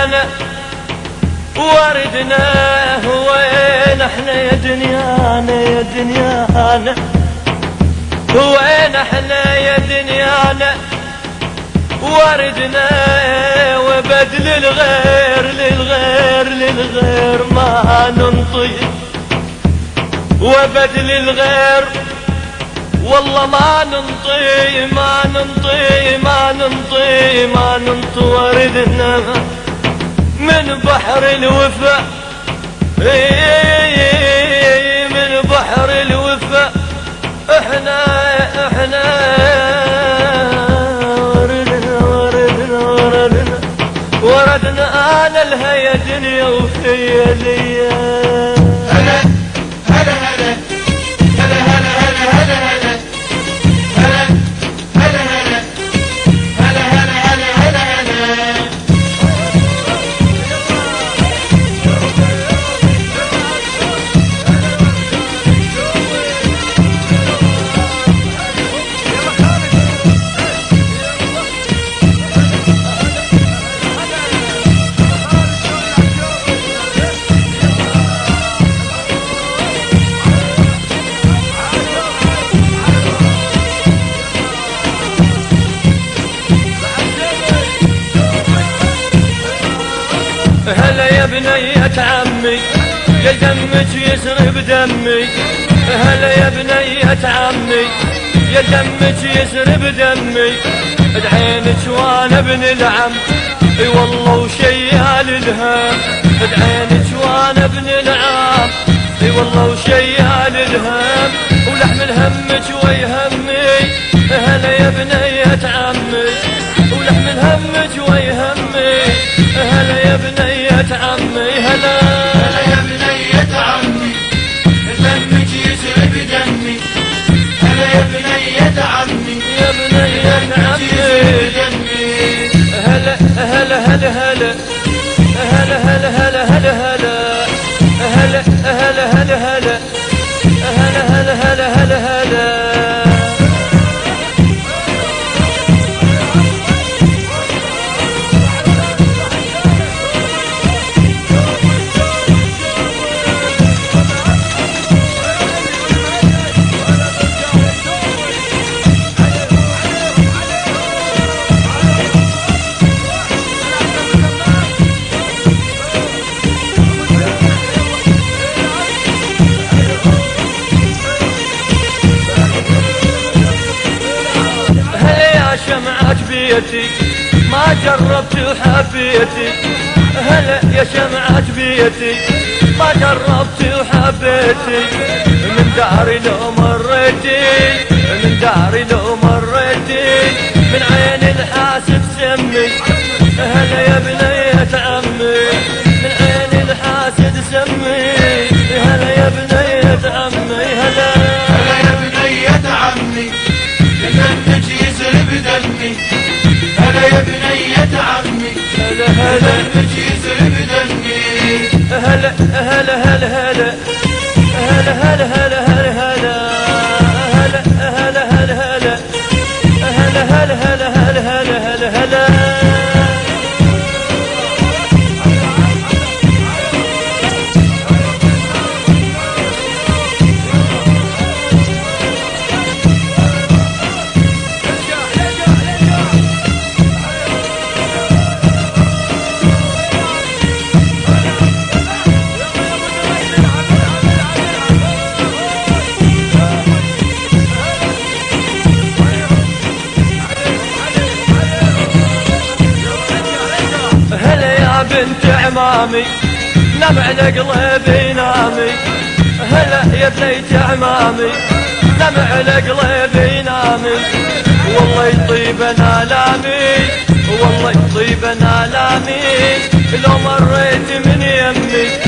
دنيانا وردنا وين احنا يا دنيانا يا دنيانا وين احنا يا دنيانا وردنا وبدل الغير للغير للغير ما ننطي وبدل الغير والله ما ننطي ما ننطي ما ننطي ما ننطي وردنا من بحر الوفا من بحر الوفا احنا وردنا انا لها يا دنيا وهي ليا هلا هلا هلا هلا هلا هلا هلا هلا هلا هلا هلا هلا هلا هلا يا بنية عمي يا دمك يسرب دمي هلا يا بنية عمي يا دمك يسرب دمي ادعينك وانا ابن العم اي والله وشيال الهم ادعينك وانا ابن العم اي والله وشيال الهم ولحم الهم جوي همي هلا يا بنية عمي ولحم الهم جوي همي هلا يا بنية عمي هلا هلا يا بنية عمي دمك يسرب دمي هلا يا بنية عمي يا بنية عمي هلا هلا هلا هلا هلا هلا هلا هلا هلا هلا هلا هلا هلا هلا هلا هلا هلا هلا شمعة بيتي ما جربت وحبيتي هلا يا شمعة بيتي ما جربت وحبيتي من داري لو مريتي من داري لو مريتي من عين الحاسب سمي هلا يا بنية عمي من عين الحاسد سمي هلا يا بنية عمي هلا هلا يا بنية عمي دمك يسرب دمي هلا يا بنية عمي هلا هلا دمك يسرب دمي هلا هلا هلا هلا هلا هلا هلا هلا هلا هلا هلا هلا هلا هلا هلا هلا هلا هلا هلا بنت عمامي نام على قلبي نامي هلا يا بنيت عمامي نام على قلبي نامي والله يطيب آلامي والله يطيب آلامي لو مريت من يمي